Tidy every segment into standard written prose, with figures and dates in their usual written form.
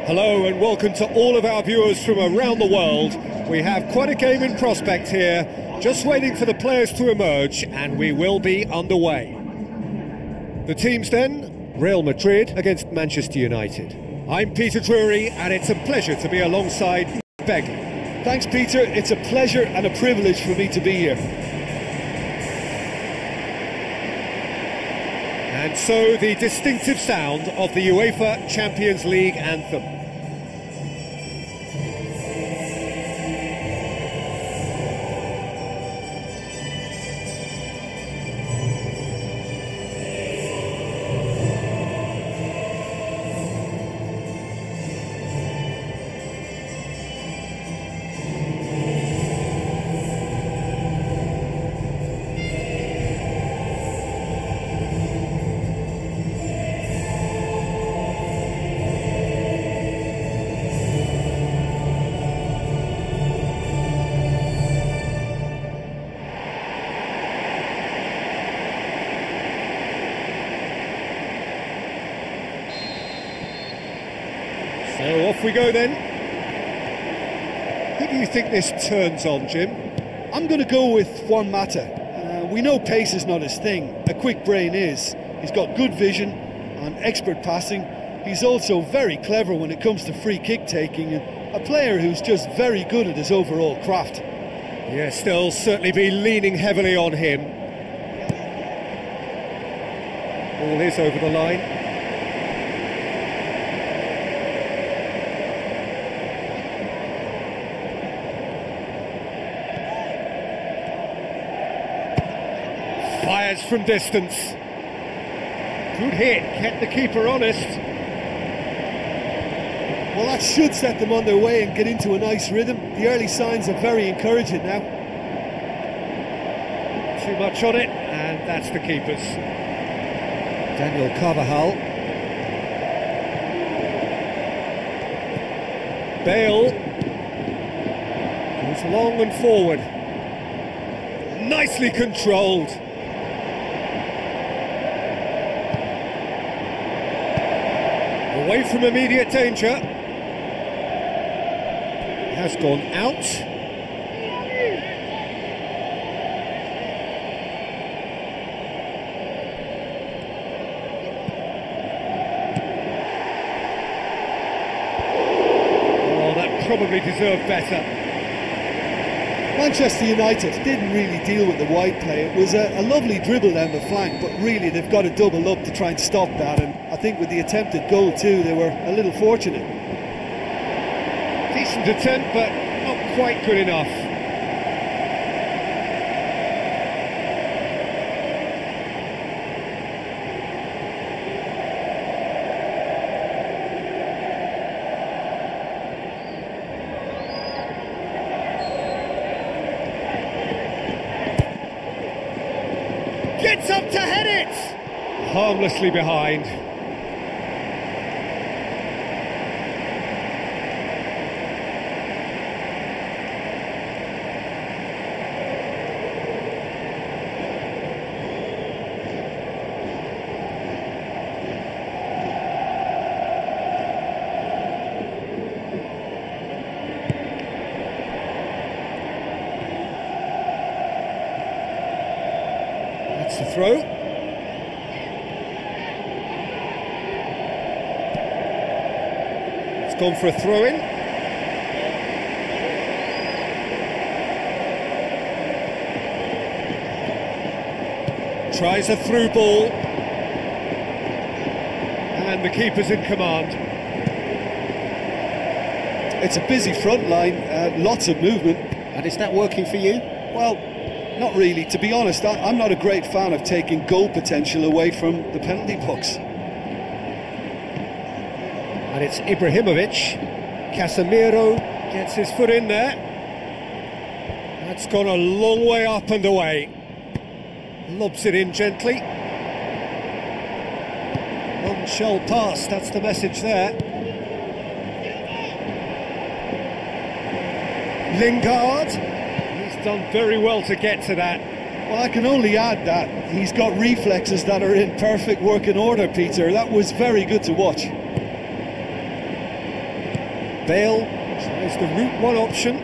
Hello and welcome to all of our viewers from around the world. We have quite a game in prospect here, just waiting for the players to emerge, and we will be underway. The teams then, Real Madrid against Manchester United. I'm Peter Drury, and it's a pleasure to be alongside Begley. Thanks, Peter. It's a pleasure and a privilege for me to be here. And so the distinctive sound of the UEFA Champions League anthem. So off we go then. Who do you think this turns on, Jim? I'm going to go with Juan Mata. We know pace is not his thing, a quick brain is. He's got good vision and expert passing. He's also very clever when it comes to free kick taking, and a player who's just very good at his overall craft. Yes, they'll certainly be leaning heavily on him. Ball is over the line. Fires from distance. Good hit, kept the keeper honest. Well, that should set them on their way and get into a nice rhythm. The early signs are very encouraging now. Too much on it, and that's the keeper's. Daniel Carvajal. Bale. Goes long and forward. Nicely controlled. Away from immediate danger. Has gone out. Oh, that probably deserved better. Manchester United didn't really deal with the wide play. It was a lovely dribble down the flank, but really they've got to double up to try and stop that, and I think with the attempted goal too, they were a little fortunate. Decent attempt, but not quite good enough. Gets up to head it! Harmlessly behind. the throw. It's gone for a throw-in. Tries a through ball. And the keeper's in command. It's a busy front line, lots of movement. And is that working for you? Well, not really. To be honest, I'm not a great fan of taking goal potential away from the penalty box. And it's Ibrahimovic. Casemiro gets his foot in there. That's gone a long way up and away. Lobs it in gently. One shall pass, that's the message there. Lingard, he's done very well to get to that. Well, I can only add that he's got reflexes that are in perfect working order, Peter. That was very good to watch. Bale tries the route one option.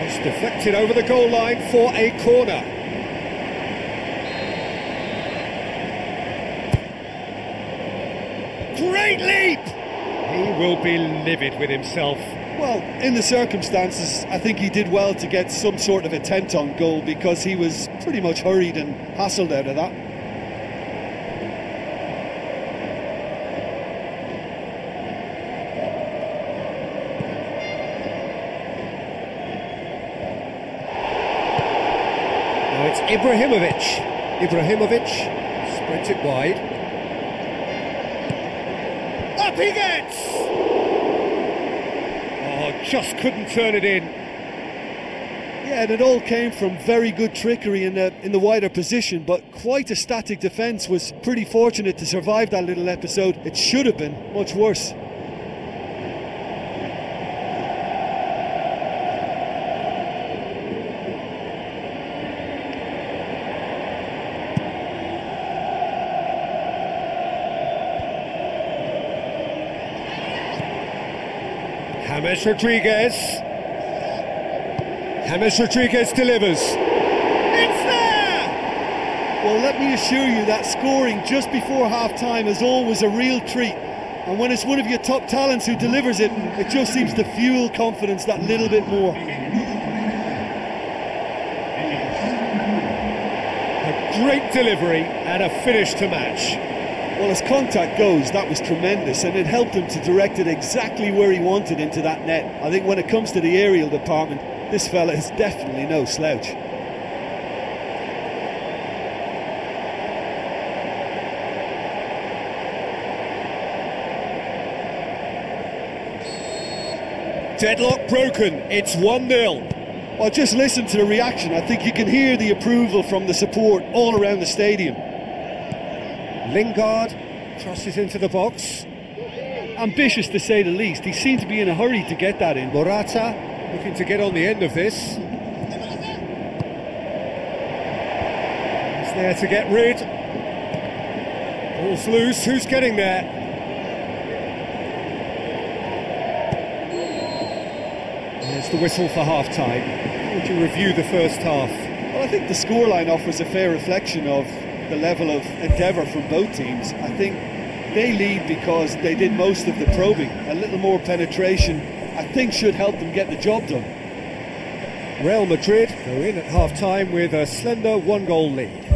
It's deflected over the goal line for a corner. Great leap! He will be livid with himself. Well, in the circumstances, I think he did well to get some sort of attempt on goal because he was pretty much hurried and hassled out of that. Now it's Ibrahimovic. Ibrahimovic spreads it wide. Up he gets! Oh, just couldn't turn it in. Yeah, and it all came from very good trickery in the wider position, but quite a static defence. Was pretty fortunate to survive that little episode. It should have been much worse. James Rodriguez. James Rodriguez delivers. It's there! Well, let me assure you that scoring just before half-time is always a real treat. And when it's one of your top talents who delivers it, it just seems to fuel confidence that little bit more. A great delivery and a finish to match. Well, as contact goes, that was tremendous, and it helped him to direct it exactly where he wanted into that net. I think when it comes to the aerial department, this fella is definitely no slouch. Deadlock broken, it's 1-0. Well, just listen to the reaction. I think you can hear the approval from the support all around the stadium. Lingard crosses into the box. Ambitious to say the least. He seemed to be in a hurry to get that in. Morata looking to get on the end of this. He's there to get rid. Ball's loose, who's getting there? There's the whistle for half-time. How would you review the first half? Well, I think the scoreline offers a fair reflection of the level of endeavour from both teams. I think they lead because they did most of the probing. A little more penetration, I think, should help them get the job done. Real Madrid go in at half-time with a slender 1-goal lead.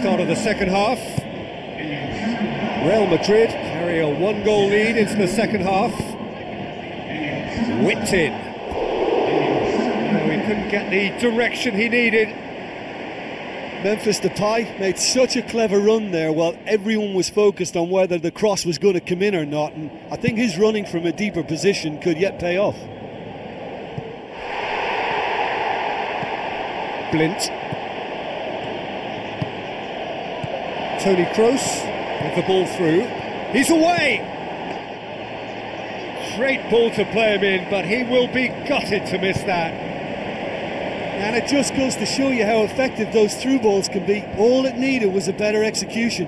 Start of the second half. Real Madrid carry a 1-goal lead into the second half. Whipped in. No, he couldn't get the direction he needed. Memphis Depay made such a clever run there while everyone was focused on whether the cross was going to come in or not, and I think his running from a deeper position could yet pay off. Blint. Tony Kroos with the ball through. He's away! Great ball to play him in, but he will be gutted to miss that. And it just goes to show you how effective those through balls can be. All it needed was a better execution.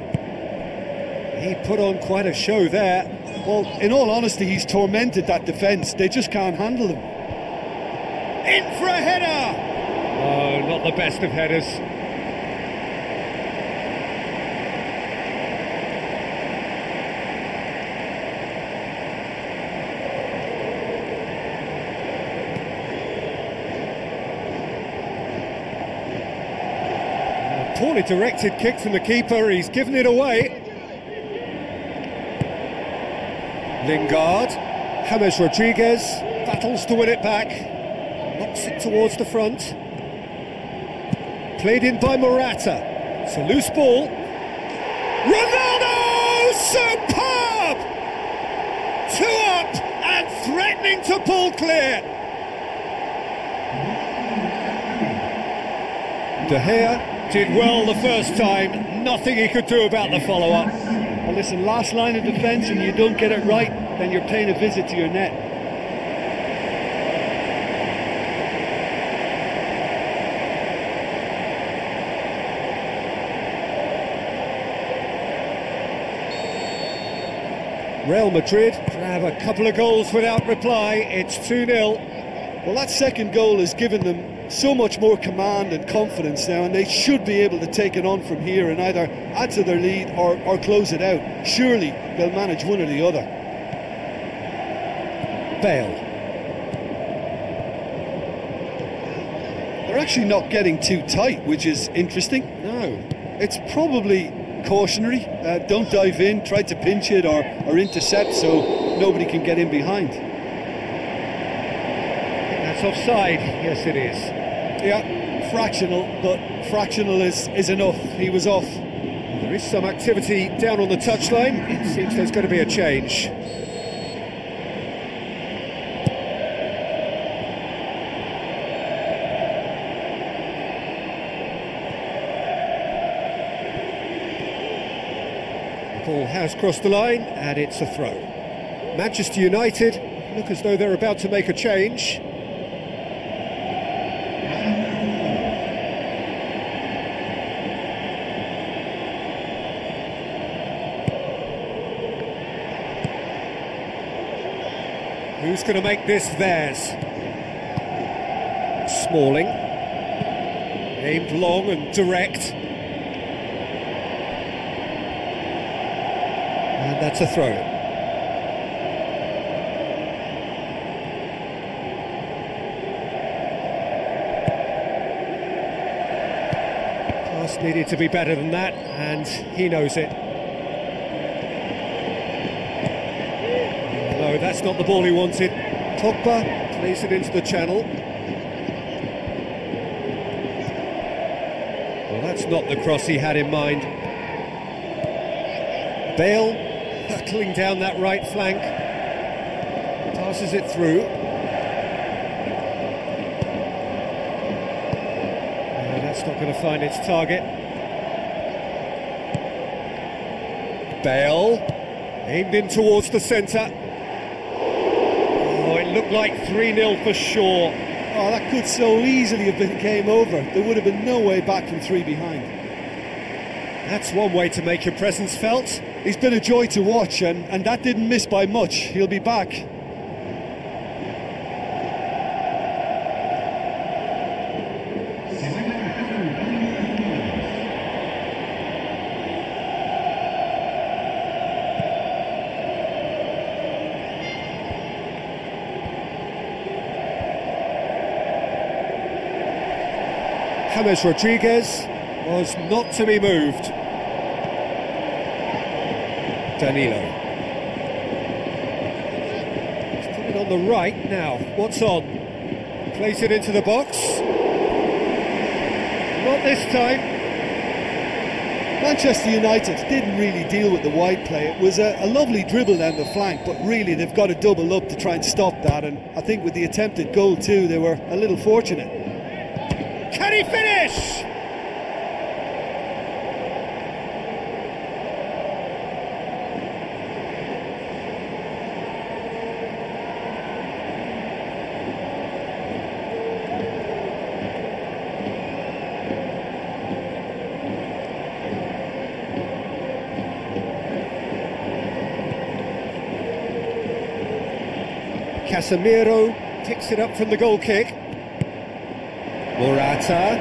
He put on quite a show there. Well, in all honesty, he's tormented that defence. They just can't handle him. In for a header! Oh, not the best of headers. A poorly directed kick from the keeper, he's given it away. Lingard, James Rodriguez battles to win it back, knocks it towards the front. Played in by Morata. It's a loose ball. Ronaldo! Superb! 2 up and threatening to pull clear. De Gea did well the first time. Nothing he could do about the follow-up. Well, listen, last line of defence and you don't get it right, then you're paying a visit to your net. Real Madrid grab a couple of goals without reply. It's 2-0. Well, that second goal has given them so much more command and confidence now, and they should be able to take it on from here and either add to their lead or close it out. Surely they'll manage one or the other. Bale. They're actually not getting too tight, which is interesting. No. It's probably cautionary. Don't dive in, try to pinch it or intercept so nobody can get in behind. That's offside. Yes, it is. Yeah, fractional, but fractional is enough. He was off. There is some activity down on the touchline. It seems there's going to be a change. The ball has crossed the line and it's a throw. Manchester United look as though they're about to make a change. Who's going to make this theirs? Smalling. Aimed long and direct. And that's a throw. Pass needed to be better than that, and he knows it. No, that's not the ball he wanted. Pogba plays it into the channel. Well, that's not the cross he had in mind. Bale battling down that right flank. Passes it through. No, that's not going to find its target. Bale aimed in towards the centre. Looked like 3-0 for sure. Oh, that could so easily have been game over. There would have been no way back from 3 behind. That's one way to make your presence felt. He's been a joy to watch, and that didn't miss by much. He'll be back. James Rodriguez was not to be moved. Danilo. He's put it on the right now. What's on? Plays it into the box. Not this time. Manchester United didn't really deal with the wide play. It was a lovely dribble down the flank, but really they've got to double up to try and stop that, and I think with the attempted goal too, they were a little fortunate. Can he finish? Casemiro picks it up from the goal kick. Morata.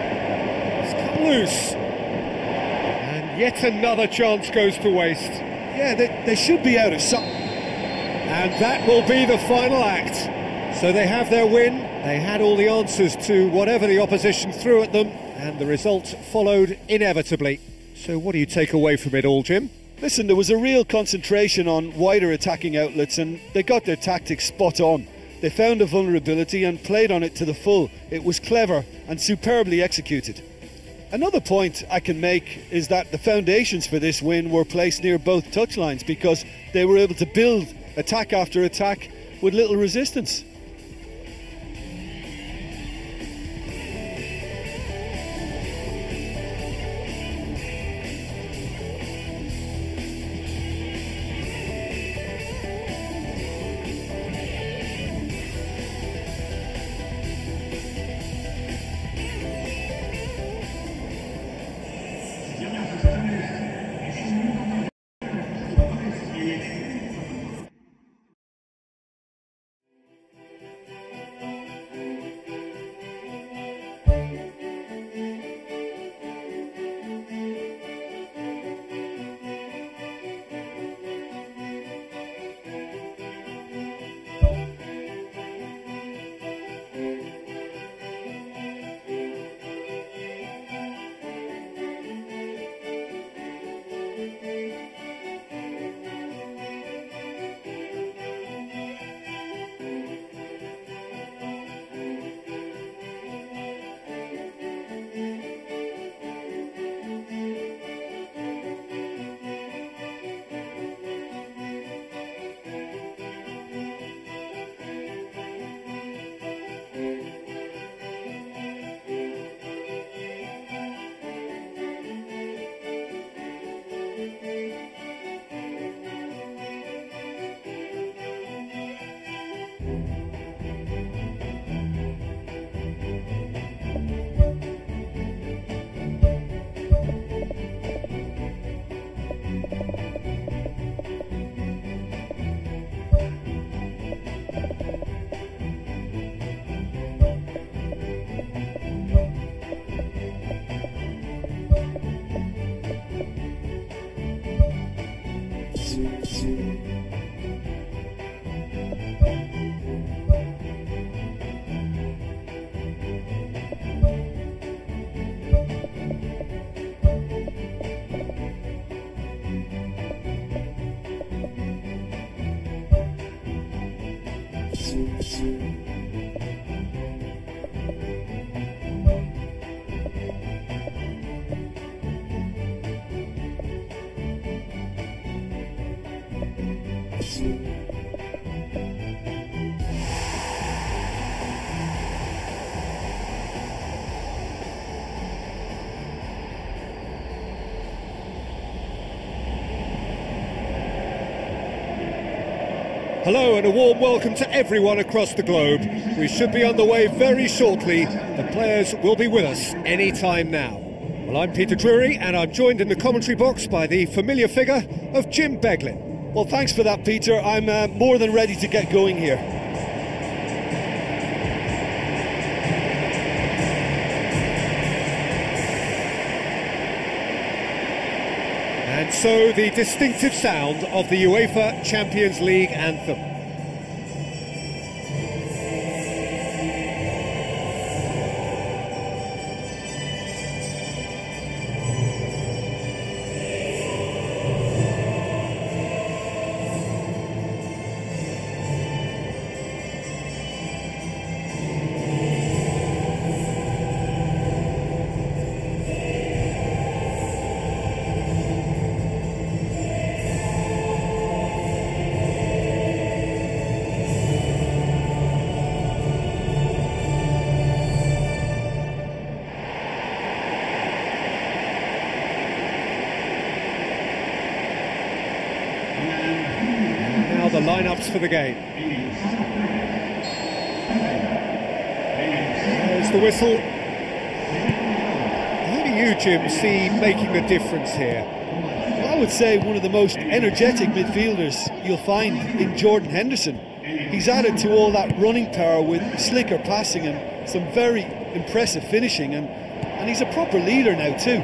It's come loose. And yet another chance goes to waste. Yeah, they should be out of sight. And that will be the final act. So they have their win. They had all the answers to whatever the opposition threw at them, and the result followed inevitably. So what do you take away from it all, Jim? Listen, there was a real concentration on wider attacking outlets, and they got their tactics spot on. They found a vulnerability and played on it to the full. It was clever and superbly executed. Another point I can make is that the foundations for this win were placed near both touchlines, because they were able to build attack after attack with little resistance. Hello and a warm welcome to everyone across the globe. We should be on the way very shortly. The players will be with us any time now. Well, I'm Peter Drury and I'm joined in the commentary box by the familiar figure of Jim Beglin. Well, thanks for that, Peter. I'm more than ready to get going here. And so the distinctive sound of the UEFA Champions League anthem. The lineups for the game. There's the whistle. Who do you, Jim, see making the difference here? Well, I would say one of the most energetic midfielders you'll find in Jordan Henderson. He's added to all that running power with slicker passing and some very impressive finishing, and he's a proper leader now too.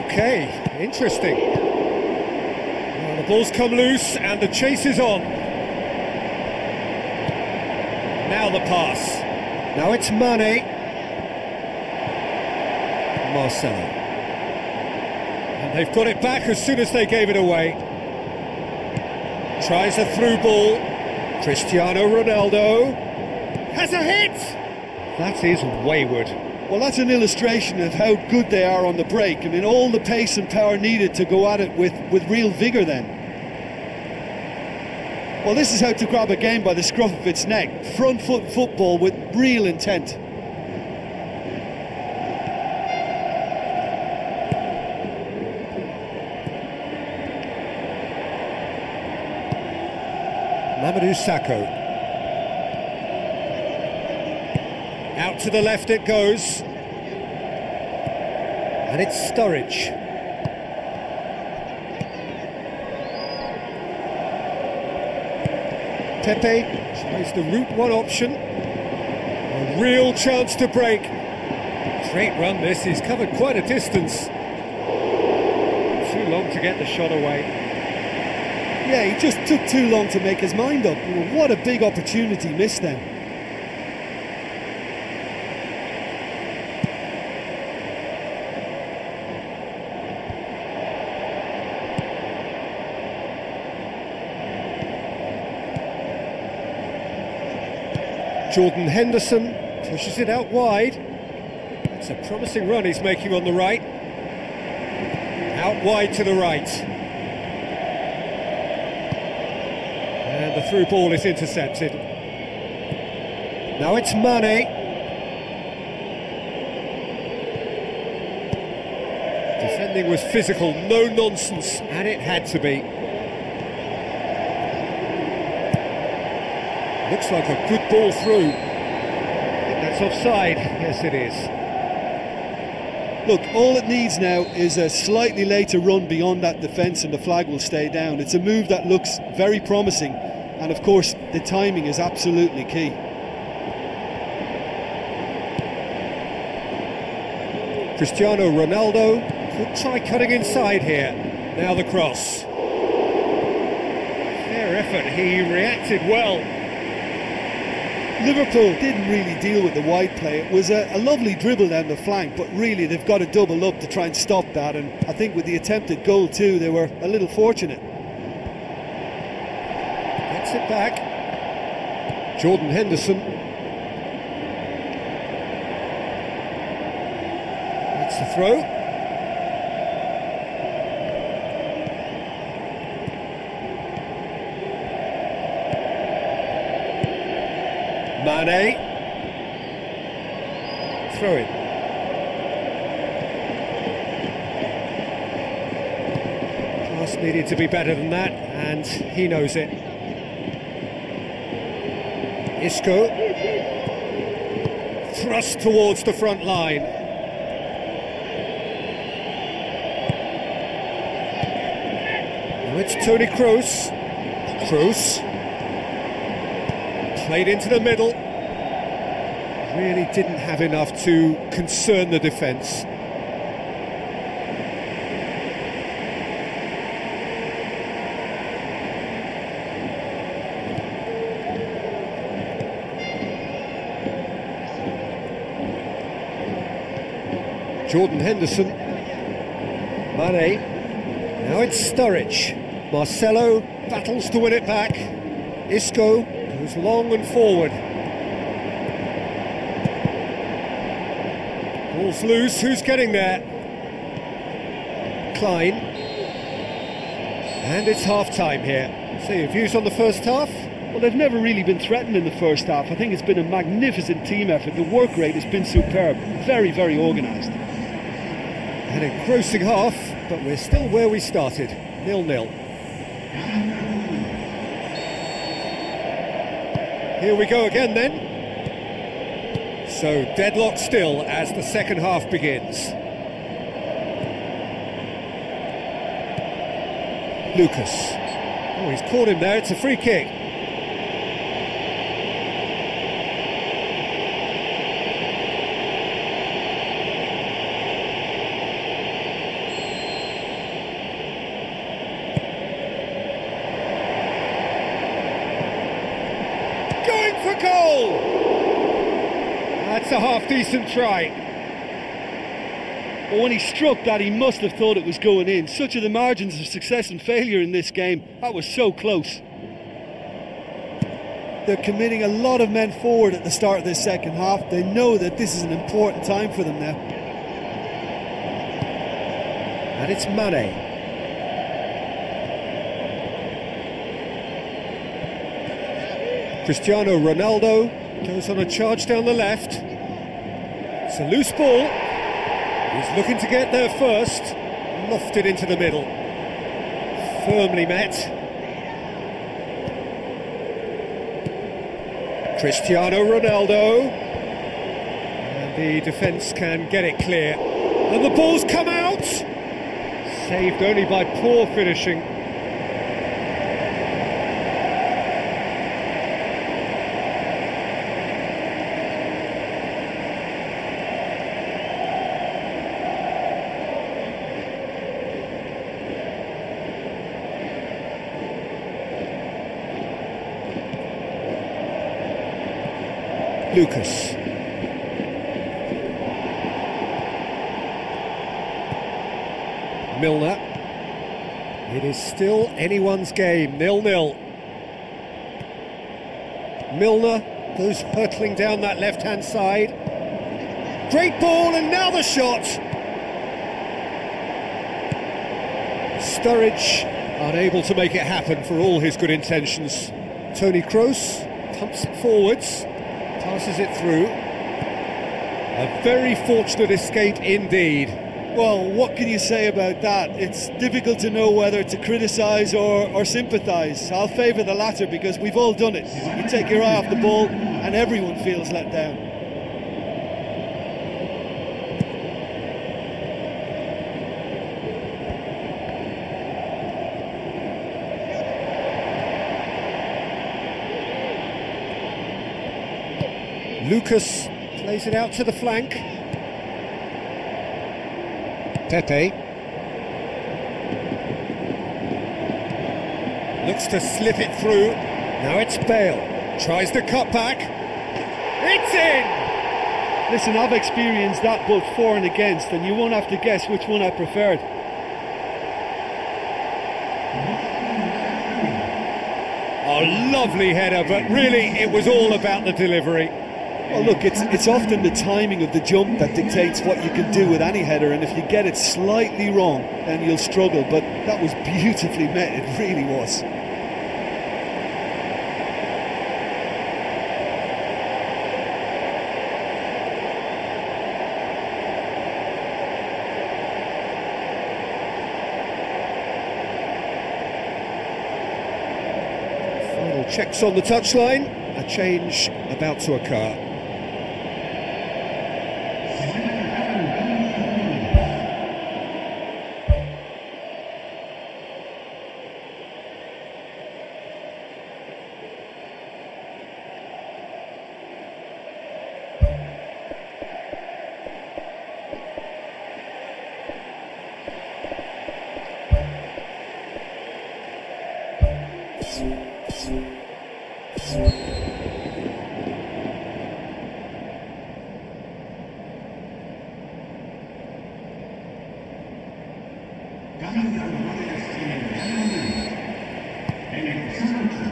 Okay, interesting. Well, the ball's come loose and the chase is on. Now the pass. Now it's Mane. Marcelo. And they've got it back as soon as they gave it away. Tries a through ball. Cristiano Ronaldo has a hit! That is wayward. Well, that's an illustration of how good they are on the break. I mean, all the pace and power needed to go at it with real vigour then. Well, this is how to grab a game by the scruff of its neck. Front foot football with real intent. Mamadou Sakho. Out to the left it goes. And it's Sturridge. Pepe tries the route one option. A real chance to break. Great run this, he's covered quite a distance. Too long to get the shot away. Yeah, he just took too long to make his mind up. What a big opportunity missed then. Jordan Henderson pushes it out wide. It's a promising run he's making on the right. Out wide to the right. And the through ball is intercepted. Now it's Mane. Defending was physical, no nonsense, and it had to be. Looks like a good ball through. I think that's offside. Yes, it is. Look, all it needs now is a slightly later run beyond that defence and the flag will stay down. It's a move that looks very promising, and of course the timing is absolutely key. Cristiano Ronaldo could try cutting inside here. Now the cross. Fair effort, he reacted well. Liverpool didn't really deal with the wide play. It was a lovely dribble down the flank, but really they've got to double up to try and stop that, and I think with the attempted goal too, they were a little fortunate. Gets it back. Jordan Henderson. That's the throw. Mane. Throw in. Pass needed to be better than that, and he knows it. Isco. Thrust towards the front line. Now it's Toni Kroos. Kroos. Played into the middle. Really didn't have enough to concern the defence. Jordan Henderson. Mane. Now it's Sturridge. Marcelo battles to win it back. Isco goes long and forward. Ball's loose, who's getting there? Klein. And it's half-time here. So your views on the first half? Well, they've never really been threatened in the first half. I think it's been a magnificent team effort. The work rate has been superb. Very, very organised. An engrossing half, but we're still where we started. 0-0. Here we go again then. So deadlock still as the second half begins. Lucas. Oh, he's caught him there, it's a free kick. a half-decent try. But when he struck that, he must have thought it was going in. Such are the margins of success and failure in this game. That was so close. They're committing a lot of men forward at the start of this second half. They know that this is an important time for them now. And it's Mane. Cristiano Ronaldo goes on a charge down the left. It's a loose ball. He's looking to get there first. Lofted into the middle. Firmly met. Cristiano Ronaldo. And the defence can get it clear. And the ball's come out! Saved only by poor finishing. Lucas. Milner. It is still anyone's game, 0-0. Milner goes hurtling down that left-hand side. Great ball, and now the shot! Sturridge unable to make it happen for all his good intentions. Toni Kroos pumps it forwards. Passes it through. A very fortunate escape indeed. Well, what can you say about that? It's difficult to know whether to criticise or sympathise. I'll favour the latter because we've all done it. You take your eye off the ball and everyone feels let down. Lucas plays it out to the flank. Pepe looks to slip it through. Now it's Bale. Tries the cut back. It's in! Listen, I've experienced that both for and against, and you won't have to guess which one I preferred. A lovely header, but really it was all about the delivery. Well, look, it's often the timing of the jump that dictates what you can do with any header, and if you get it slightly wrong, then you'll struggle, but that was beautifully met, it really was. Final checks on the touchline, a change about to occur.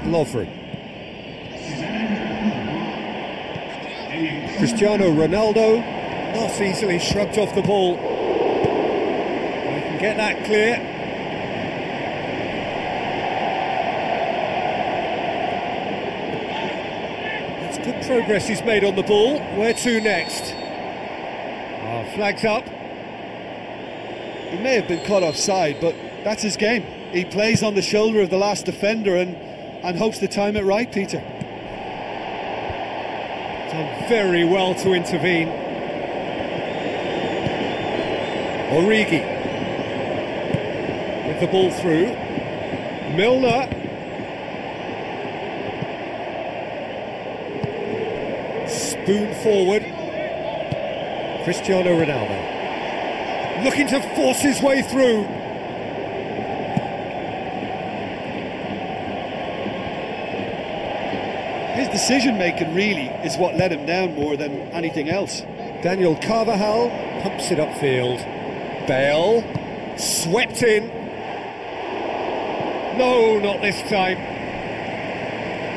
Lovren. Cristiano Ronaldo, not easily shrugged off the ball. We can get that clear. That's good progress he's made on the ball. Where to next? Flags up. He may have been caught offside, but that's his game. He plays on the shoulder of the last defender and hopes to time it right, Peter. Done very well to intervene. Origi with the ball through. Milner. Spoon forward. Cristiano Ronaldo looking to force his way through. decision-making really is what let him down more than anything else. Daniel Carvajal pumps it upfield. Bale, swept in. No, not this time.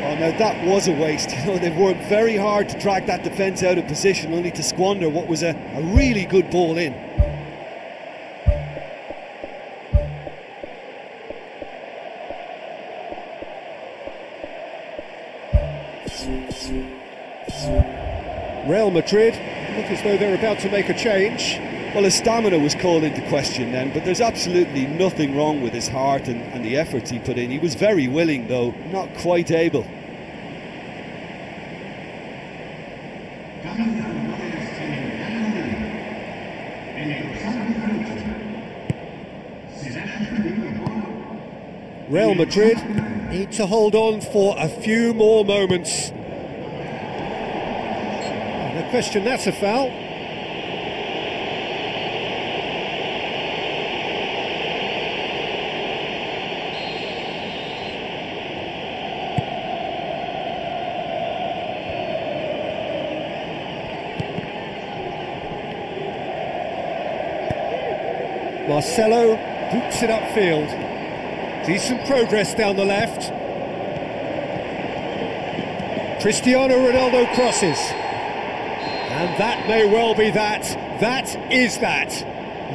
Oh, now that was a waste. You know, they've worked very hard to drag that defence out of position, only to squander what was a really good ball in. Real Madrid look as though they're about to make a change. Well, his stamina was called into question then, but there's absolutely nothing wrong with his heart and the efforts he put in. He was very willing, though, not quite able. Real Madrid need to hold on for a few more moments. No question, that's a foul. Marcelo boots it upfield. Decent progress down the left. Cristiano Ronaldo crosses. And that may well be that. That is that.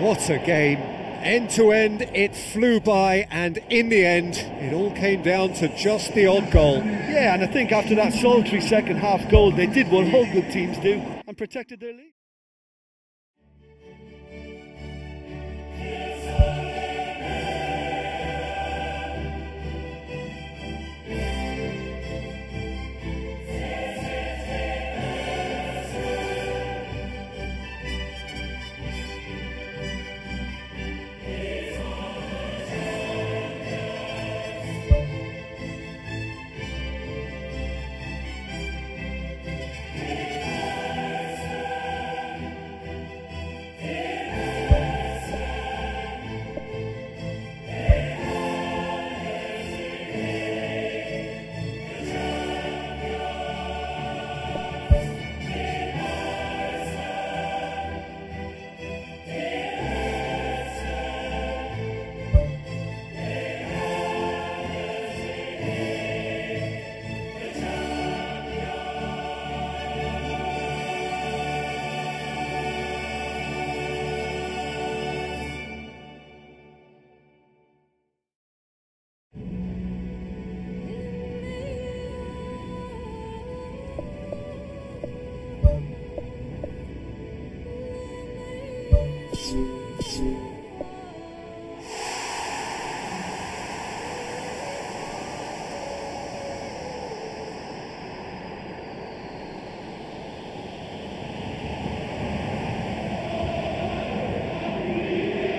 What a game. End to end, it flew by, and in the end, it all came down to just the odd goal. Yeah, and I think after that solitary second half goal, they did what all good teams do and protected their lead.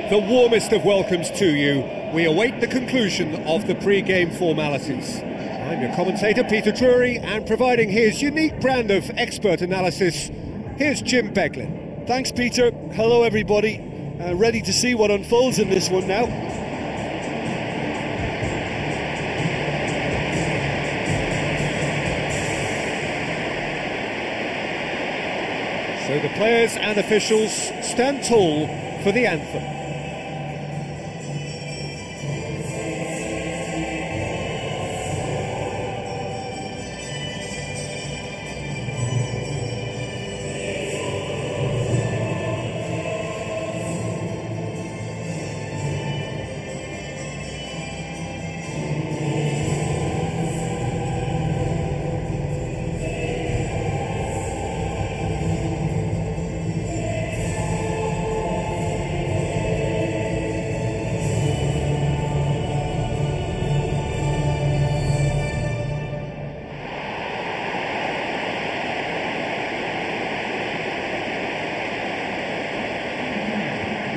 The warmest of welcomes to you. We await the conclusion of the pre-game formalities. I'm your commentator, Peter Drury, and providing his unique brand of expert analysis, here's Jim Beglin. Thanks, Peter. Hello, everybody. Ready to see what unfolds in this one now. So the players and officials stand tall for the anthem.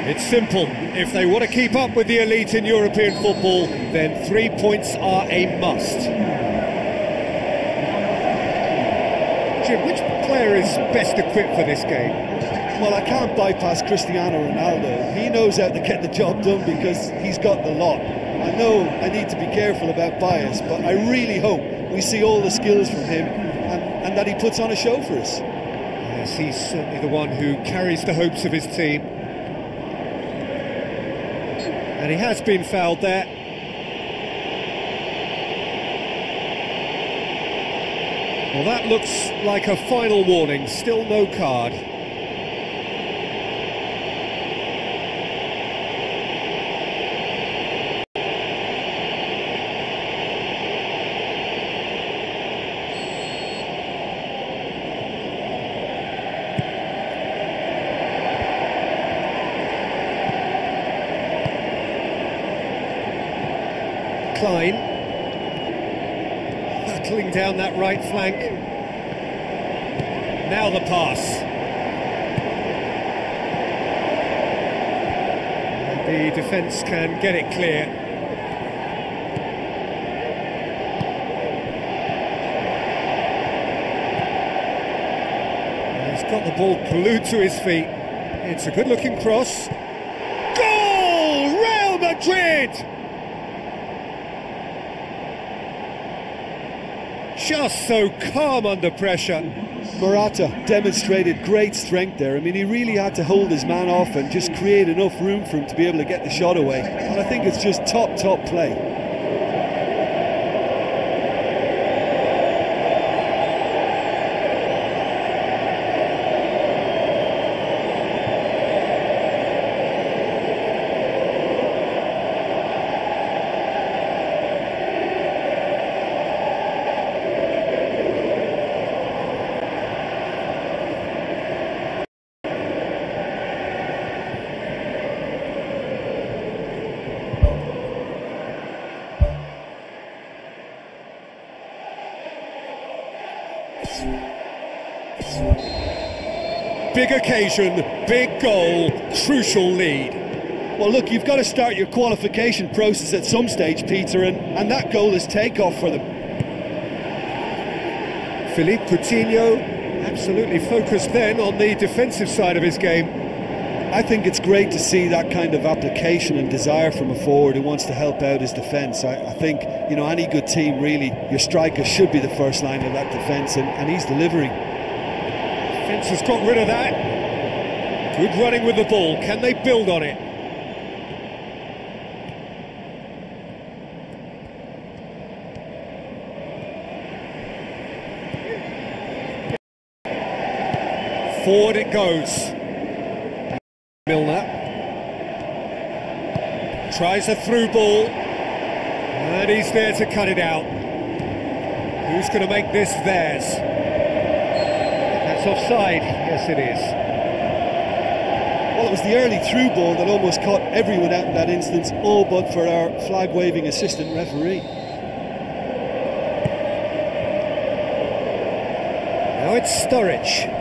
It's simple. If they want to keep up with the elite in European football, then 3 points are a must. Jim, which player is best equipped for this game? Well, I can't bypass Cristiano Ronaldo. He knows how to get the job done because he's got the lot. I know I need to be careful about bias, but I really hope we see all the skills from him that he puts on a show for us. Yes, he's certainly the one who carries the hopes of his team. And he has been fouled there. Well, that looks like a final warning, still no card. Klein, battling down that right flank. Now the pass. The defence can get it clear. He's got the ball glued to his feet. It's a good-looking cross. Goal! Real Madrid! Just so calm under pressure. Morata demonstrated great strength there. I mean, he really had to hold his man off and just create enough room for him to be able to get the shot away. And I think it's just top play. Big occasion, big goal, crucial lead. Well, look, you've got to start your qualification process at some stage, Peter, and that goal is takeoff for them. Philippe Coutinho absolutely focused then on the defensive side of his game. I think it's great to see that kind of application and desire from a forward who wants to help out his defence. I think, you know, any good team, really, your striker should be the first line of that defence, and he's delivering. Defence has got rid of that. Good running with the ball. Can they build on it? Forward it goes. Milner tries a through ball, and he's there to cut it out. Who's going to make this theirs? That's offside. Yes, it is. Well, it was the early through ball that almost caught everyone out in that instance, all but for our flag-waving assistant referee. Now it's Sturridge.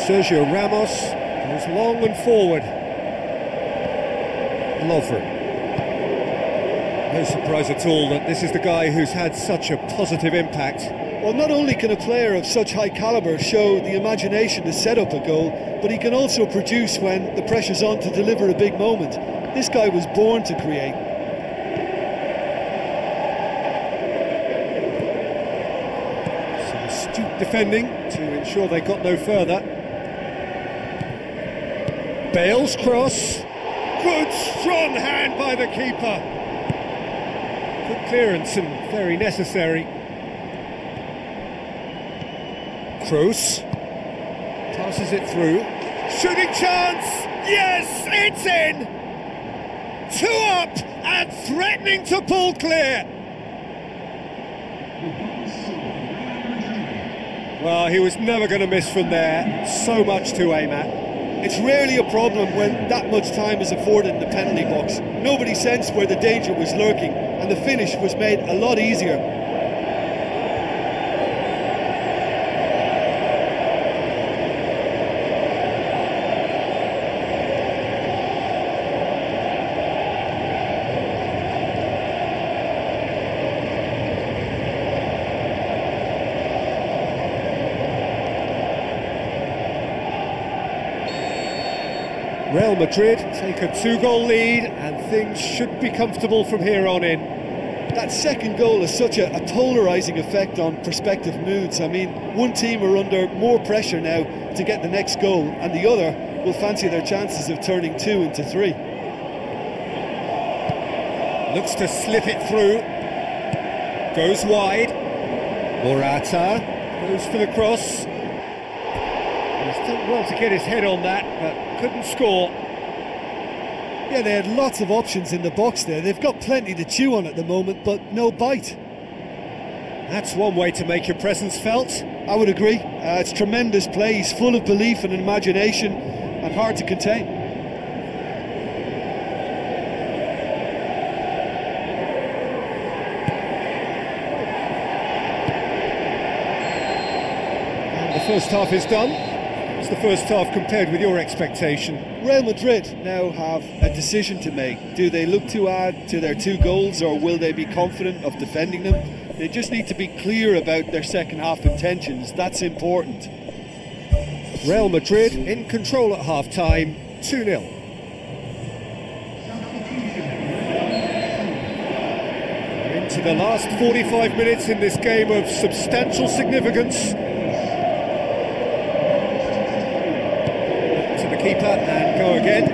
Sergio Ramos goes long and forward. Lovren. No surprise at all that this is the guy who's had such a positive impact. Well, not only can a player of such high calibre show the imagination to set up a goal, but he can also produce when the pressure's on to deliver a big moment. This guy was born to create. Some astute defending to ensure they got no further. Bale's cross. Good strong hand by the keeper. Good clearance and very necessary. Kroos passes it through. Shooting chance! Yes, it's in! 2 up and threatening to pull clear. Well, he was never going to miss from there. So much to aim at. It's rarely a problem when that much time is afforded in the penalty box. Nobody sensed where the danger was lurking, and the finish was made a lot easier. Real Madrid take a 2-goal lead and things should be comfortable from here on in. That second goal has such a polarising effect on prospective moods. I mean, one team are under more pressure now to get the next goal, and the other will fancy their chances of turning 2 into 3. Looks to slip it through. Goes wide. Morata goes for the cross. He's done well to get his head on that, but couldn't score. Yeah, they had lots of options in the box there. They've got plenty to chew on at the moment, but no bite. That's one way to make your presence felt. I would agree. It's tremendous play. He's full of belief and imagination and hard to contain. And the first half is done. It's the first half compared with your expectation. Real Madrid now have a decision to make. Do they look to add to their 2 goals, or will they be confident of defending them? They just need to be clear about their second half intentions. That's important. Real Madrid in control at half-time, 2-0. Into the last 45 minutes in this game of substantial significance. Keeper and go again.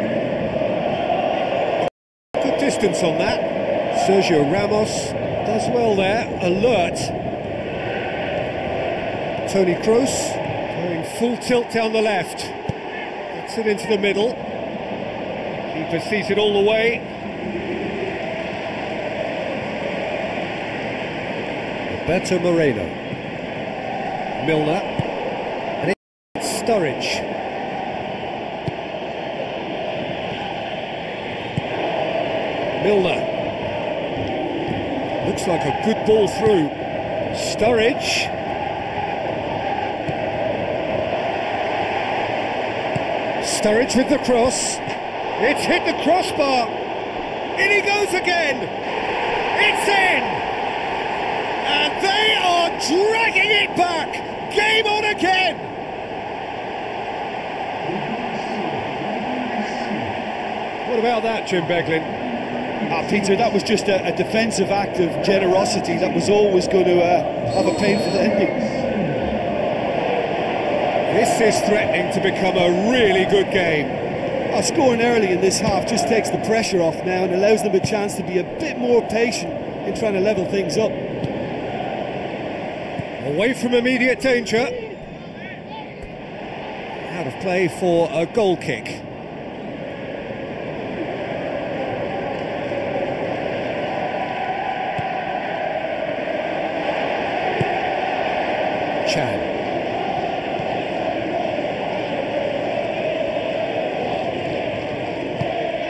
Good distance on that. Sergio Ramos does well there, alert. Toni Kroos going full tilt down the left. Gets it into the middle. Keeper sees it all the way. Roberto Moreno. Milner. And it's Sturridge. Milner. Looks like a good ball through. Sturridge. Sturridge with the cross. It's hit the crossbar. In he goes again. It's in. And they are dragging it back. Game on again. What about that, Jim Beglin? Peter, that was just a defensive act of generosity that was always going to have a painful ending. This is threatening to become a really good game. Scoring early in this half just takes the pressure off now and allows them a chance to be a bit more patient in trying to level things up. Away from immediate danger. Out of play for a goal kick.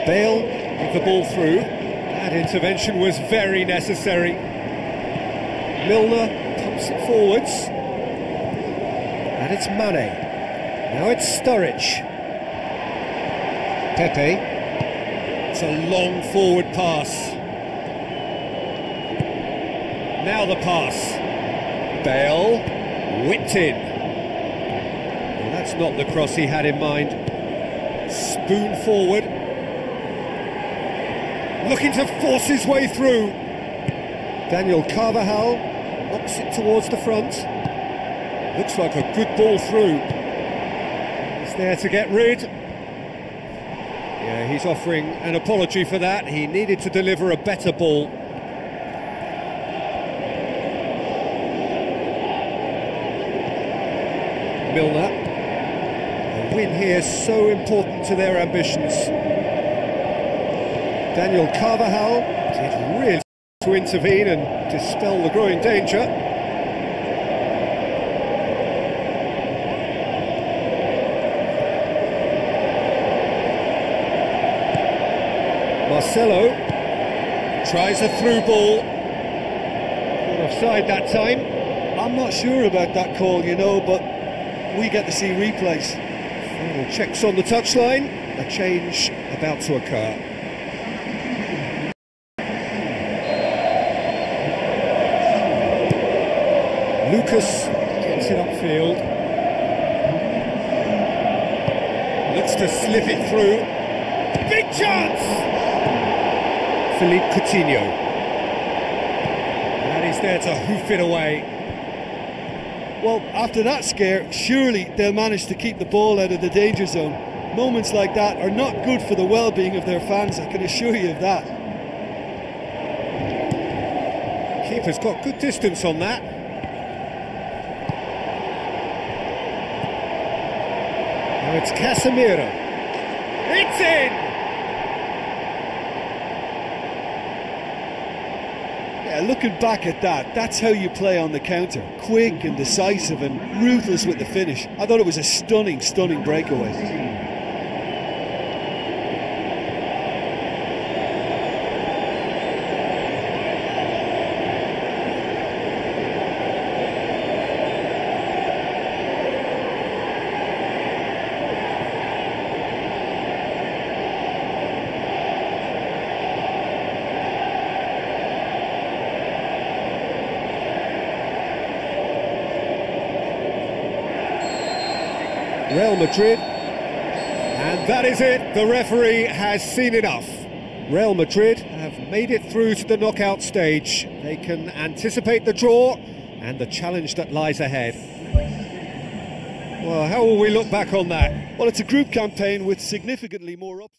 Bale with the ball through. That intervention was very necessary. Milner pumps it forwards. And it's Mane. Now it's Sturridge. Pepe. It's a long forward pass. Now the pass. Bale whipped in. Well, that's not the cross he had in mind. Spoon forward. Looking to force his way through. Daniel Carvajal knocks it towards the front. Looks like a good ball through. He's there to get rid. Yeah, he's offering an apology for that. He needed to deliver a better ball. Milner. A win here so important to their ambitions. Daniel Carvajal did really to intervene and dispel the growing danger. Marcelo tries a through ball. Offside that time. I'm not sure about that call, you know, but we get to see replays. Final checks on the touchline. A change about to occur. Lucas gets it upfield. Looks to slip it through. Big chance! Philippe Coutinho. there to hoof it away. Well, after that scare, surely they'll manage to keep the ball out of the danger zone. Moments like that are not good for the well-being of their fans, I can assure you of that. Keeper's got good distance on that. Now it's Casemiro. It's in! Yeah, looking back at that, that's how you play on the counter. Quick and decisive and ruthless with the finish. I thought it was a stunning, stunning breakaway. Real Madrid, and that is it. The referee has seen enough. Real Madrid have made it through to the knockout stage. They can anticipate the draw and the challenge that lies ahead. Well, how will we look back on that? Well, it's a group campaign with significantly more ups.